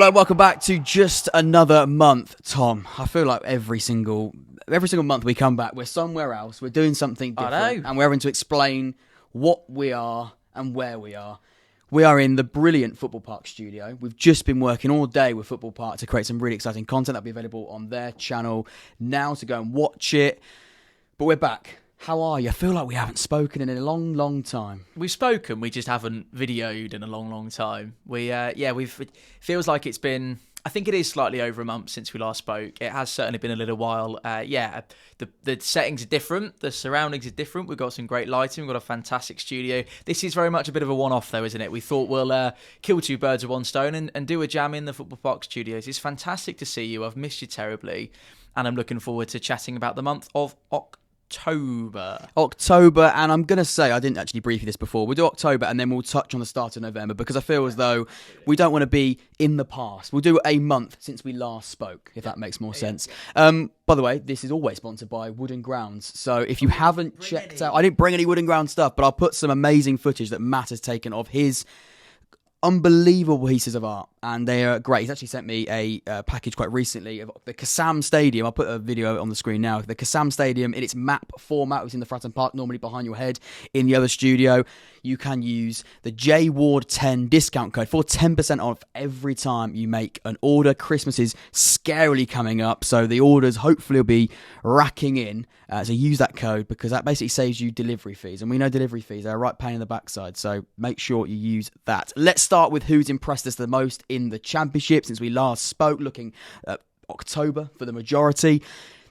Hello, welcome back to Just Another Month. Tom, I feel like every single month we come back, we're somewhere else, we're doing something different, and we're having to explain what we are and where we are. We are in the brilliant Football Park studio. We've just been working all day with Football Park to create some really exciting content that'll be available on their channel now, to go and watch it. But we're back. How are you? I feel like we haven't spoken in a long, long time. We've spoken, we just haven't videoed in a long, long time. It feels like it's been, I think it is slightly over a month since we last spoke. It has certainly been a little while. The settings are different. The surroundings are different. We've got some great lighting. We've got a fantastic studio. This is very much a bit of a one-off though, isn't it? We thought we'll kill two birds with one stone and do a jam in the Football Park studios. It's fantastic to see you. I've missed you terribly. And I'm looking forward to chatting about the month of October, and I'm going to say, I didn't actually brief you this before, we'll do October and then we'll touch on the start of November, because I feel as though we don't want to be in the past. We'll do a month since we last spoke, if that makes more sense. By the way, this is always sponsored by Wooden Grounds, so if you haven't checked out, I didn't bring any Wooden Ground stuff, but I'll put some amazing footage that Matt has taken of his unbelievable pieces of art, and they are great. He's actually sent me a package quite recently of the Kassam Stadium. I'll put a video on the screen now. The Kassam Stadium in its map format, was in the front and part, normally behind your head in the other studio. You can use the JWARD10 discount code for 10% off every time you make an order. Christmas is scarily coming up, so the orders hopefully will be racking in. So use that code, because that basically saves you delivery fees. And we know delivery fees are a right pain in the backside, so make sure you use that. Let's start with who's impressed us the most in the Championship since we last spoke, looking at October for the majority.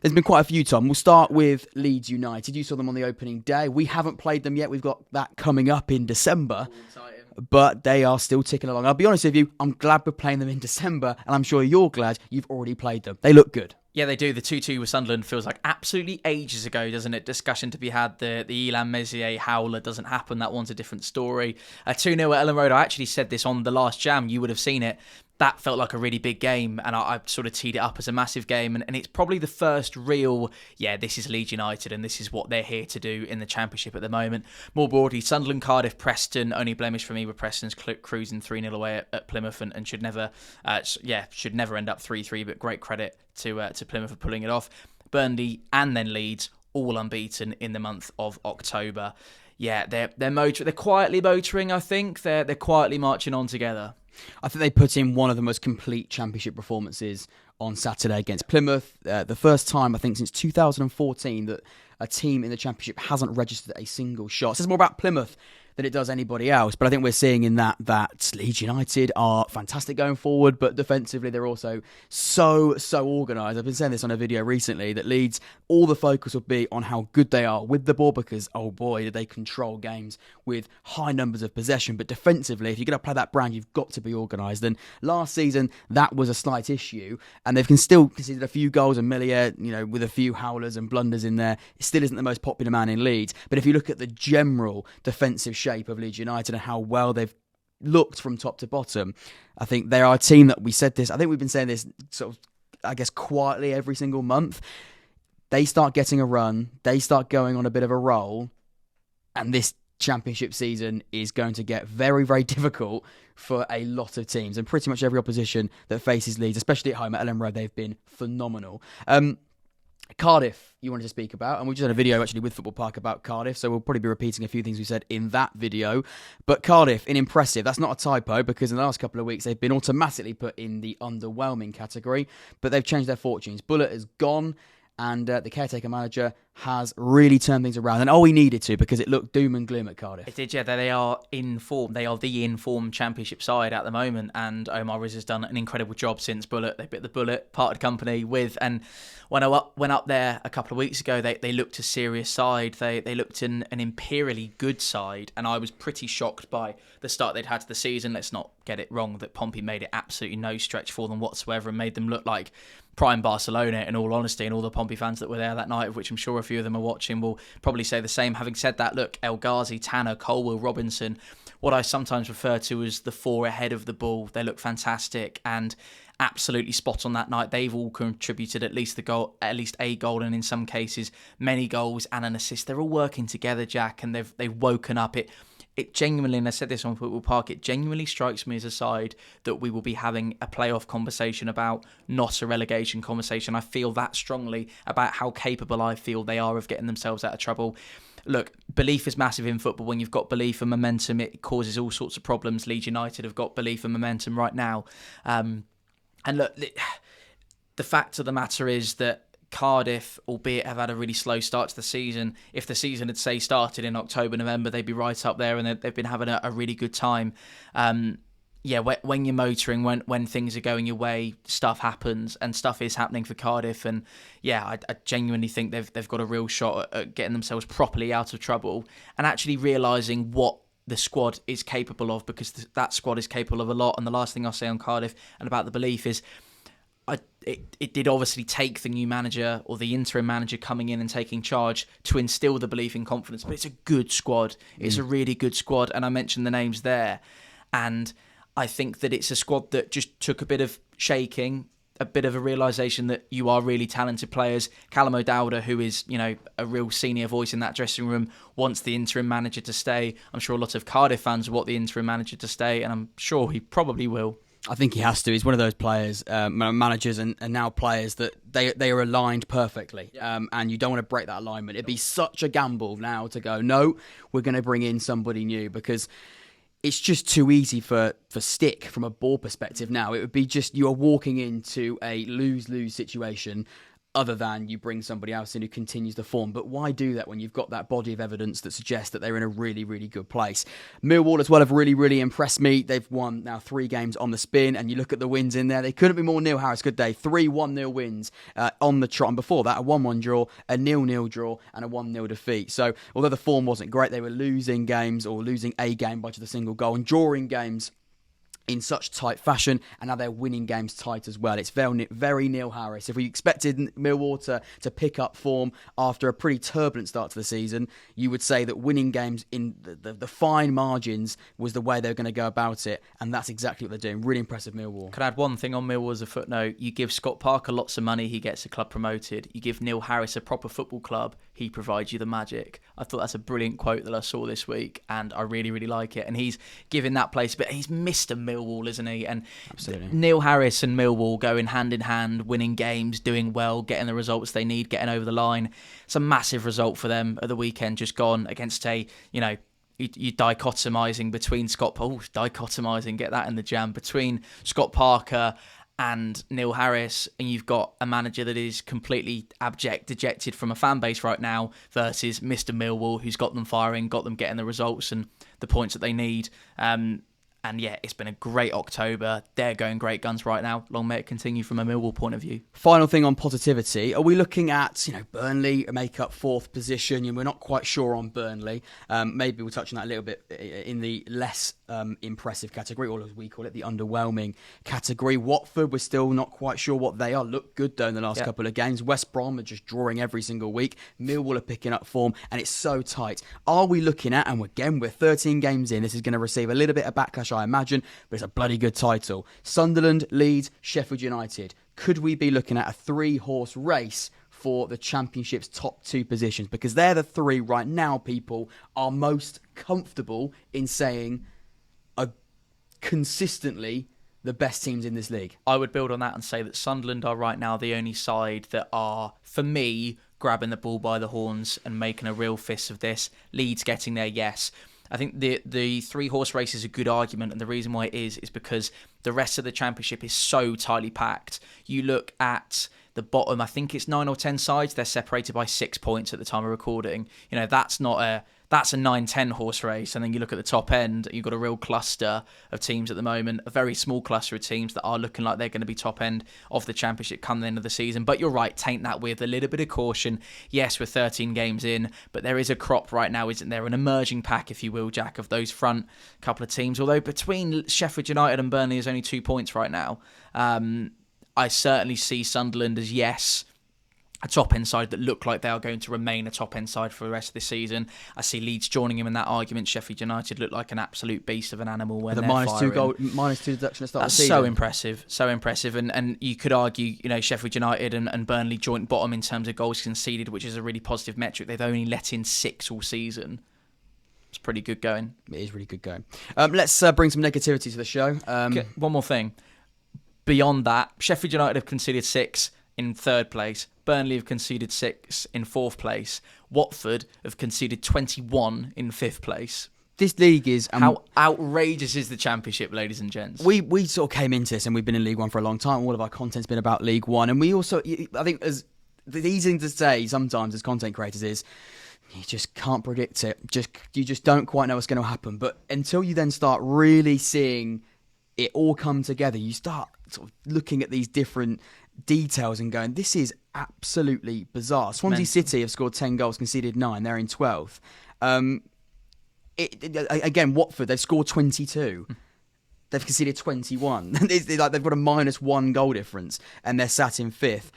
There's been quite a few, Tom. We'll start with Leeds United. You saw them on the opening day. We haven't played them yet. We've got that coming up in December. But they are still ticking along. I'll be honest with you, I'm glad we're playing them in December, and I'm sure you're glad you've already played them. They look good. Yeah, they do. The 2-2 with Sunderland feels like absolutely ages ago, doesn't it? Discussion to be had. The Elan Messier howler doesn't happen. That one's a different story. 2-0 at Ellen Road. I actually said this on the last jam. You would have seen it. That felt like a really big game, and I sort of teed it up as a massive game, and it's probably the first real, this is Leeds United, and this is what they're here to do in the Championship at the moment. More broadly, Sunderland, Cardiff, Preston, only blemish for me with Preston's cruising 3-0 away at Plymouth, and should never end up 3-3, but great credit to Plymouth for pulling it off. Burnley and then Leeds, all unbeaten in the month of October. Yeah, they're quietly motoring, I think. They're quietly marching on together. I think they put in one of the most complete Championship performances on Saturday against Plymouth. The first time, I think, since 2014 that a team in the Championship hasn't registered a single shot. It says more about Plymouth than it does anybody else, but I think we're seeing in that Leeds United are fantastic going forward, but defensively they're also so organised. I've been saying this on a video recently, that Leeds, all the focus will be on how good they are with the ball, because oh boy, did they control games with high numbers of possession. But defensively, if you're going to play that brand, you've got to be organised, and last season that was a slight issue, and they've still conceded a few goals, and Millier, with a few howlers and blunders in there, it still isn't the most popular man in Leeds. But if you look at the general defensive shape of Leeds United and how well they've looked from top to bottom, I think they are a team that, we said this, I think we've been saying this sort of, I guess, quietly every single month. They start getting a run, they start going on a bit of a roll, and this Championship season is going to get very, very difficult for a lot of teams, and pretty much every opposition that faces Leeds, especially at home at Ellen Road, they've been phenomenal. Cardiff, you wanted to speak about, and we just had a video actually with Football Park about Cardiff, so we'll probably be repeating a few things we said in that video. But Cardiff, in impressive, that's not a typo, because in the last couple of weeks they've been automatically put in the underwhelming category, but they've changed their fortunes. Bullet is gone, and the caretaker manager has really turned things around, and he needed to, because it looked doom and gloom at Cardiff. It did, yeah. They are in form. They are the in-form Championship side at the moment, and Omar Riz has done an incredible job since Bullet. They bit the Bullet, parted company with, and when I went up there a couple of weeks ago, they looked a serious side. They looked an imperially good side, and I was pretty shocked by the start they'd had to the season. Let's not get it wrong that Pompey made it absolutely no stretch for them whatsoever and made them look like prime Barcelona, in all honesty, and all the Pompey fans that were there that night, of which I'm sure a few of them are watching, will probably say the same. Having said that, look, El Ghazi, Tanner, Colwell, Robinson, what I sometimes refer to as the four ahead of the ball, they look fantastic and absolutely spot on that night. They've all contributed at least a goal, and in some cases many goals and an assist. They're all working together, Jack, and they've woken up. it genuinely, and I said this on Football Park, it genuinely strikes me as a side that we will be having a playoff conversation about, not a relegation conversation. I feel that strongly about how capable I feel they are of getting themselves out of trouble. Look, belief is massive in football. When you've got belief and momentum, it causes all sorts of problems. Leeds United have got belief and momentum right now. And look, the fact of the matter is that Cardiff, albeit have had a really slow start to the season, if the season had, say, started in October, November, they'd be right up there, and they've been having a really good time. When you're motoring, when things are going your way, stuff happens, and stuff is happening for Cardiff. And I genuinely think they've got a real shot at getting themselves properly out of trouble and actually realising what the squad is capable of, because that squad is capable of a lot. And the last thing I'll say on Cardiff and about the belief is, it did obviously take the new manager or the interim manager coming in and taking charge to instill the belief and confidence, but it's a good squad. It's a really good squad, and I mentioned the names there, and I think that it's a squad that just took a bit of shaking, a bit of a realisation that you are really talented players. Callum O'Dowda, who is, a real senior voice in that dressing room, wants the interim manager to stay. I'm sure a lot of Cardiff fans want the interim manager to stay, and I'm sure he probably will. I think he has to. He's one of those players, managers and now players that they are aligned perfectly. And you don't want to break that alignment. It'd be such a gamble now to go, no, we're going to bring in somebody new, because it's just too easy for stick from a ball perspective now. It would be just, you are walking into a lose-lose situation, other than you bring somebody else in who continues the form. But why do that when you've got that body of evidence that suggests that they're in a really, really good place? Millwall as well have really, really impressed me. They've won now 3 games on the spin, and you look at the wins in there, they couldn't be more Neil Harris good day. 3 1-0 wins on the trot, and before that a 1-1 draw, a 0-0 draw, and a 1-0 defeat. So although the form wasn't great, they were losing games, or losing a game by just a single goal, and drawing games in such tight fashion, and now they're winning games tight as well. It's very Neil Harris. If we expected Millwall to pick up form after a pretty turbulent start to the season, you would say that winning games in the fine margins was the way they were going to go about it, and that's exactly what they're doing. Really impressive, Millwall. Can I add one thing on Millwall as a footnote? You give Scott Parker lots of money, he gets the club promoted. You give Neil Harris a proper football club, he provides you the magic. I thought that's a brilliant quote that I saw this week, and I really, really like it. And he's given that place, but he's Mr. Millwall, isn't he? And absolutely, Neil Harris and Millwall going hand in hand, winning games, doing well, getting the results they need, getting over the line. It's a massive result for them at the weekend just gone against a, you dichotomising between get that in the jam, between Scott Parker and Neil Harris, and you've got a manager that is completely abject, dejected from a fan base right now, versus Mr. Millwall, who's got them firing, got them getting the results and the points that they need. And yeah, it's been a great October. They're going great guns right now. Long may it continue from a Millwall point of view. Final thing on positivity. Are we looking at, Burnley make up 4th position? And we're not quite sure on Burnley. Maybe we'll touch on that a little bit in the less impressive category, or as we call it, the underwhelming category. Watford, we're still not quite sure what they are. Look good though in the last couple of games. West Brom are just drawing every single week. Millwall are picking up form, and it's so tight. Are we looking at, and again, we're 13 games in, this is going to receive a little bit of backlash, I imagine, but it's a bloody good title. Sunderland, Leeds, Sheffield United. Could we be looking at a 3-horse race for the Championship's top 2 positions? Because they're the 3 right now people are most comfortable in saying are consistently the best teams in this league. I would build on that and say that Sunderland are right now the only side that are, for me, grabbing the bull by the horns and making a real fist of this. Leeds getting there, yes. I think the 3-horse race is a good argument, and the reason why it is because the rest of the Championship is so tightly packed. You look at the bottom, I think it's 9 or 10 sides, they're separated by 6 points at the time of recording. That's a 9-10 horse race. And then you look at the top end, you've got a real cluster of teams at the moment, a very small cluster of teams that are looking like they're going to be top end of the Championship come the end of the season. But you're right, taint that with a little bit of caution. Yes, we're 13 games in, but there is a crop right now, isn't there? An emerging pack, if you will, Jack, of those front couple of teams. Although between Sheffield United and Burnley is only 2 points right now. I certainly see Sunderland as, yes, a top-end side that look like they are going to remain a top-end side for the rest of the season. I see Leeds joining him in that argument. Sheffield United look like an absolute beast of an animal when they're firing. minus 2 deduction at the start of the That's season. so impressive. And you could argue, Sheffield United and Burnley joint bottom in terms of goals conceded, which is a really positive metric. They've only let in 6 all season. It's pretty good going. It is really good going. Let's bring some negativity to the show. Okay, one more thing. Beyond that, Sheffield United have conceded 6 in 3rd place. Burnley have conceded 6 in 4th place. Watford have conceded 21 in 5th place. This league is... How outrageous is the Championship, ladies and gents? We sort of came into this, and we've been in League One for a long time. All of our content's been about League One. And we also... I think as the easy thing to say sometimes as content creators is... You just can't predict it. You just don't quite know what's going to happen. But until you then start really seeing it all come together, you start sort of looking at these different details and going, this is absolutely bizarre. Swansea City have scored 10 goals, conceded 9. They're in 12th. Again, Watford, they've scored 22. They've conceded 21. They've got a -1 goal difference, and they're sat in 5th.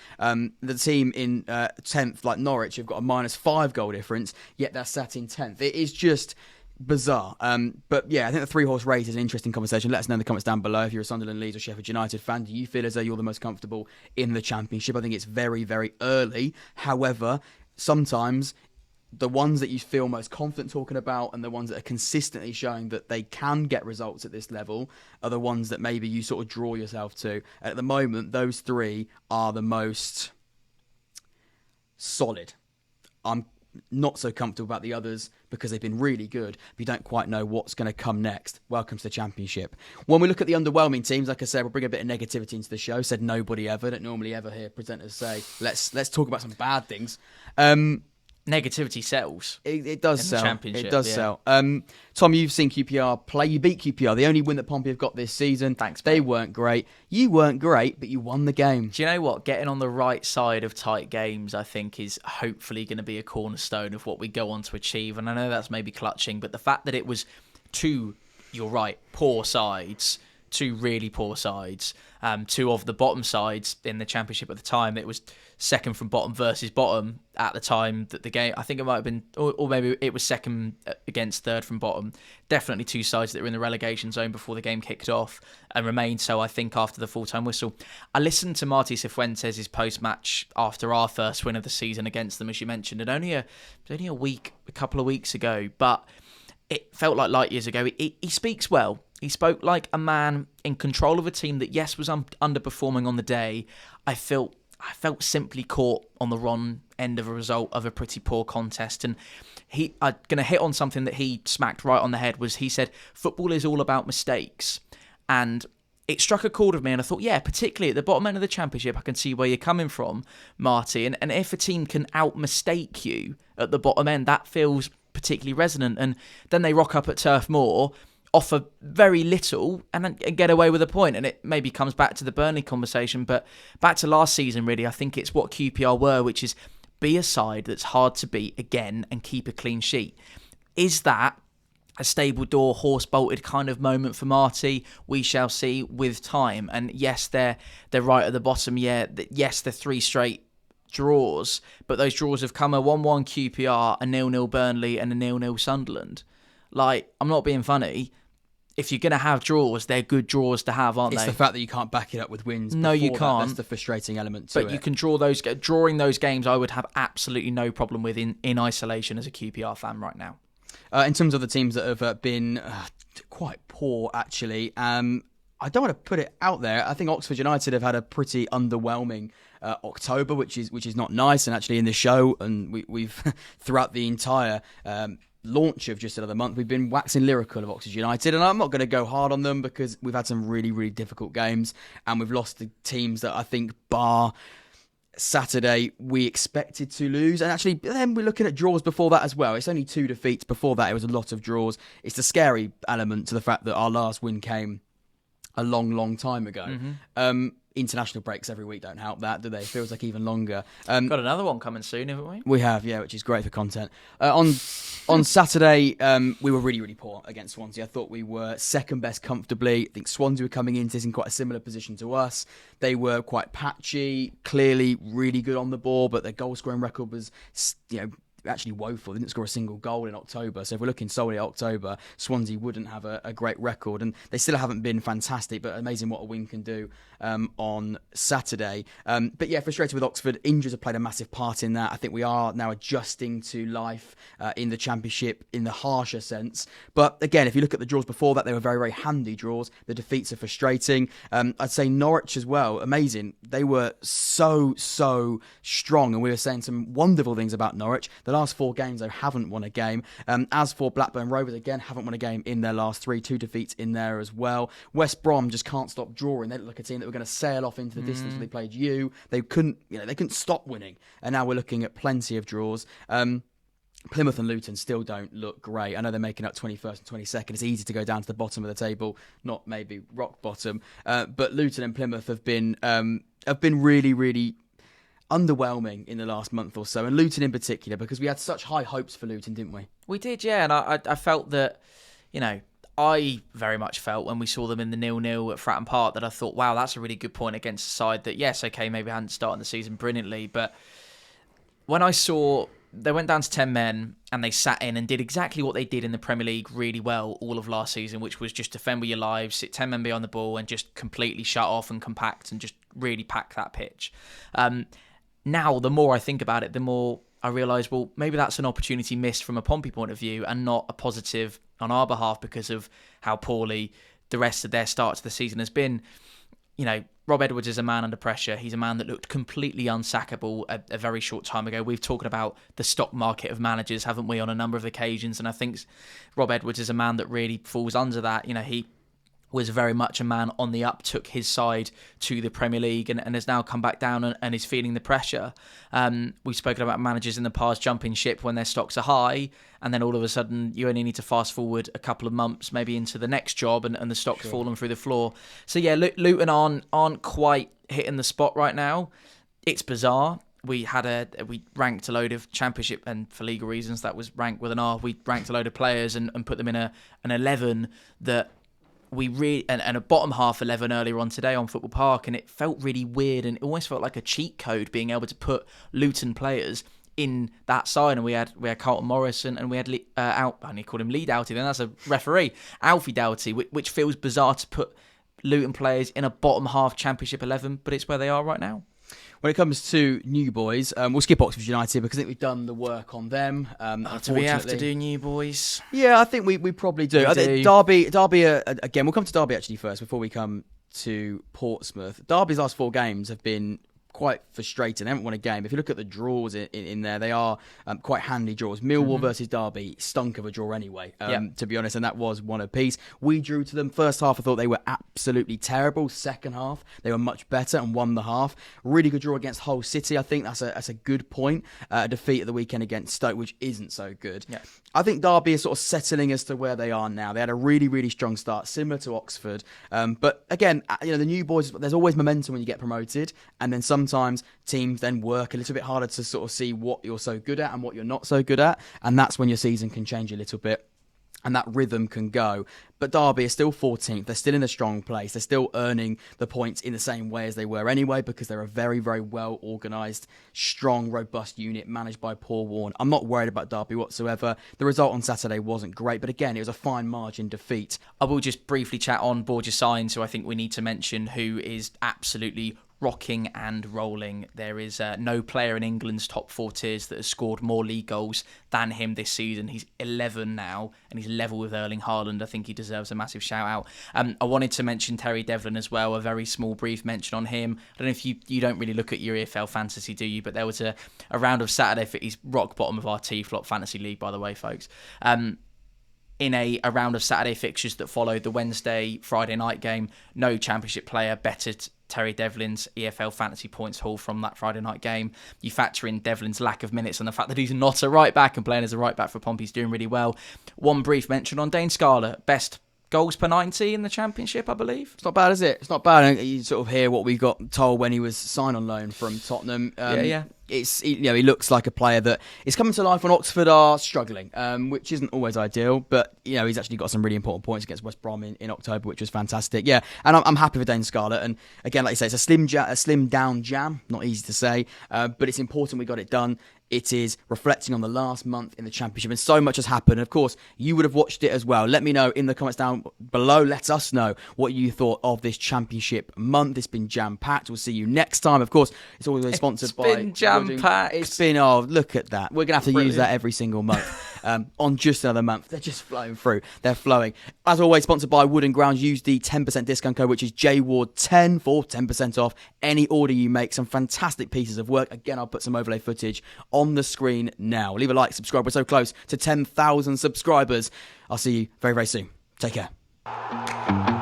The team in 10th, like Norwich, have got a -5 goal difference, yet they're sat in 10th. It is just bizarre. But yeah, I think the 3-horse race is an interesting conversation. Let us know in the comments down below if you're a Sunderland, Leeds or Sheffield United fan. Do you feel as though you're the most comfortable in the Championship? I think it's very, very early. However, sometimes the ones that you feel most confident talking about and the ones that are consistently showing that they can get results at this level are the ones that maybe you sort of draw yourself to. And at the moment, those 3 are the most solid. I'm not so comfortable about the others because they've been really good, but you don't quite know what's going to come next. Welcome to the Championship. When we look at the underwhelming teams, like I said, we'll bring a bit of negativity into the show. Said nobody ever. Don't normally ever hear presenters say, let's talk about some bad things. Negativity sells. It does in sell. The Championship, it does sell. Tom, you've seen QPR play. You beat QPR. The only win that Pompey have got this season. Thanks, They mate. weren't great. You weren't great, but you won the game. Do you know what? Getting on the right side of tight games, I think, is hopefully going to be a cornerstone of what we go on to achieve. And I know that's maybe clutching, but the fact that it was 2, you're right, poor sides, 2 really poor sides, 2 of the bottom sides in the Championship at the time. It was second from bottom versus bottom at the time that the game, I think it might have been, or maybe it was second against third from bottom. Definitely 2 sides that were in the relegation zone before the game kicked off and remained so, I think, after the full-time whistle. I listened to Marty Cifuentes' post-match after our first win of the season against them, as you mentioned, and only a couple of weeks ago, but it felt like light years ago. He speaks well. He spoke like a man in control of a team that, yes, was underperforming on the day. I felt simply caught on the wrong end of a result of a pretty poor contest. And I'm going to hit on something that he smacked right on the head. Was he said, football is all about mistakes. And it struck a chord with me, and I thought, yeah, particularly at the bottom end of the Championship, I can see where you're coming from, Marty. And if a team can out-mistake you at the bottom end, that feels particularly resonant. And then they rock up at Turf Moor, offer very little and get away with a point. And it maybe comes back to the Burnley conversation, but back to last season, really, I think it's what QPR were, which is be a side that's hard to beat again and keep a clean sheet. Is that a stable door, horse-bolted kind of moment for Marty? We shall see with time. And yes, they're right at the bottom. Yeah, yes, they're 3 straight draws, but those draws have come a 1-1 QPR, a 0-0 Burnley, and a 0-0 Sunderland. Like, I'm not being funny. If you're going to have draws, they're good draws to have, aren't they? It's the fact that you can't back it up with wins. No, you can't. That's the frustrating element to it. But you can draw those. Drawing those games, I would have absolutely no problem with in isolation as a QPR fan right now. In terms of the teams that have been quite poor, actually, I don't want to put it out there. I think Oxford United have had a pretty underwhelming October, which is not nice. And actually, in the show, and we've throughout the entire launch of just another month, we've been waxing lyrical of Oxford United, and I'm not going to go hard on them because we've had some really, really difficult games, and we've lost the teams that I think, bar Saturday, we expected to lose. And actually, then we're looking at draws before that as well. It's only 2 defeats. Before that, it was a lot of draws. It's the scary element to the fact that our last win came a long, long time ago. Mm-hmm. International breaks every week don't help that, do they? It feels like even longer. Got another one coming soon, haven't we? We have, yeah, which is great for content. On Saturday, we were really, really poor against Swansea. I thought we were second best comfortably. I think Swansea were coming into this in quite a similar position to us. They were quite patchy, clearly really good on the ball, but their goal scoring record was, actually woeful. They didn't score a single goal in October. So if we're looking solely at October, Swansea wouldn't have a great record. And they still haven't been fantastic, but amazing what a win can do on Saturday. But yeah, frustrated with Oxford. Injuries have played a massive part in that. I think we are now adjusting to life in the Championship in the harsher sense. But again, if you look at the draws before that, they were very, very handy draws. The defeats are frustrating. I'd say Norwich as well, amazing. They were so strong, and we were saying some wonderful things about Norwich. The last 4 games, though, haven't won a game. As for Blackburn Rovers, again, haven't won a game in their last 3, 2 defeats in there as well. West Brom just can't stop drawing. They look like a team that were going to sail off into the distance when they played you. They couldn't stop winning, and now we're looking at plenty of draws. Plymouth and Luton still don't look great. I know they're making up 21st and 22nd. It's easy to go down to the bottom of the table, not maybe rock bottom. But Luton and Plymouth have been really, really underwhelming in the last month or so, and Luton in particular, because we had such high hopes for Luton, didn't we? We did, yeah, and I felt that, I very much felt when we saw them in the 0-0 at Fratton Park that I thought, wow, that's a really good point against a side that, yes, okay, maybe hadn't started the season brilliantly, but when I saw they went down to 10 men and they sat in and did exactly what they did in the Premier League really well all of last season, which was just defend with your lives, sit 10 men behind the ball and just completely shut off and compact and just really pack that pitch. Now, the more I think about it, the more I realise, well, maybe that's an opportunity missed from a Pompey point of view and not a positive on our behalf because of how poorly the rest of their start to the season has been. Rob Edwards is a man under pressure. He's a man that looked completely unsackable a very short time ago. We've talked about the stock market of managers, haven't we, on a number of occasions? And I think Rob Edwards is a man that really falls under that. He was very much a man on the up, took his side to the Premier League and has now come back down and is feeling the pressure. We've spoken about managers in the past jumping ship when their stocks are high, and then all of a sudden you only need to fast forward a couple of months maybe into the next job and the stock's fallen through the floor. So yeah, Luton aren't quite hitting the spot right now. It's bizarre. We ranked a load of Championship, and for legal reasons that was ranked with an R. We ranked a load of players and put them in an 11 that and a bottom half 11 earlier on today on Football Park, and it felt really weird and it almost felt like a cheat code being able to put Luton players in that side. And we had Carlton Morris and we had I only called him Lee Doughty, then that's a referee, Alfie Doughty, which feels bizarre to put Luton players in a bottom half Championship 11, but it's where they are right now. When it comes to new boys, we'll skip Oxford United because I think we've done the work on them. Do we have to do new boys? Yeah, I think we probably do. I think Derby, again, we'll come to Derby actually first before we come to Portsmouth. Derby's last 4 games have been quite frustrating. They haven't won a game. If you look at the draws in there, they are quite handy draws. Millwall versus Derby stunk of a draw anyway, to be honest, and that was one apiece. We drew to them. First half, I thought they were absolutely terrible. Second half, they were much better and won the half. Really good draw against Hull City. I think that's a good point. A defeat at the weekend against Stoke, which isn't so good. Yeah. I think Derby is sort of settling as to where they are now. They had a really, really strong start, similar to Oxford. But again, the new boys, there's always momentum when you get promoted, and then sometimes teams then work a little bit harder to sort of see what you're so good at and what you're not so good at, and that's when your season can change a little bit and that rhythm can go. But Derby is still 14th. They're still in a strong place. They're still earning the points in the same way as they were anyway, because they're a very, very well organised, strong, robust unit managed by Paul Warne. I'm not worried about Derby whatsoever. The result on Saturday wasn't great, but again, it was a fine margin defeat. I will just briefly chat on Borja Sainz, who I think we need to mention, who is absolutely rocking and rolling. There is no player in England's top 4 tiers that has scored more league goals than him this season. He's 11 now, and he's level with Erling Haaland. I think he deserves a massive shout out. I wanted to mention Terry Devlin as well, a very small brief mention on him. I don't know if you don't really look at your EFL fantasy, do you? But there was a round of Saturday for his rock bottom of our T-Flop fantasy league, by the way, folks. In a round of Saturday fixtures that followed the Wednesday, Friday night game, no Championship player bettered Terry Devlin's EFL fantasy points haul from that Friday night game. You factor in Devlin's lack of minutes and the fact that he's not a right back and playing as a right back for Pompey's doing really well. One brief mention on Dane Scarlett, best goals per 90 in the Championship, I believe. It's not bad, is it? It's not bad. You sort of hear what we got told when he was signed on loan from Tottenham. Yeah. he looks like a player that is coming to life when Oxford are struggling, which isn't always ideal. But he's actually got some really important points against West Brom in October, which was fantastic. Yeah, and I'm happy for Dane Scarlett. And again, like you say, it's a slim down jam. Not easy to say, but it's important we got it done. It is reflecting on the last month in the Championship, and so much has happened. Of course, you would have watched it as well. Let me know in the comments down below. Let us know what you thought of this Championship month. It's been jam-packed. We'll see you next time. Of course, it's always sponsored by... It's been jam-packed. It's been, look at that. We're going to have to use that every single month. On just another month. They're just flowing through. They're flowing. As always, sponsored by Wood & Grounds. Use the 10% discount code, which is JWARD10 for 10% off any order you make. Some fantastic pieces of work. Again, I'll put some overlay footage on the screen now. Leave a like, subscribe. We're so close to 10,000 subscribers. I'll see you very, very soon. Take care.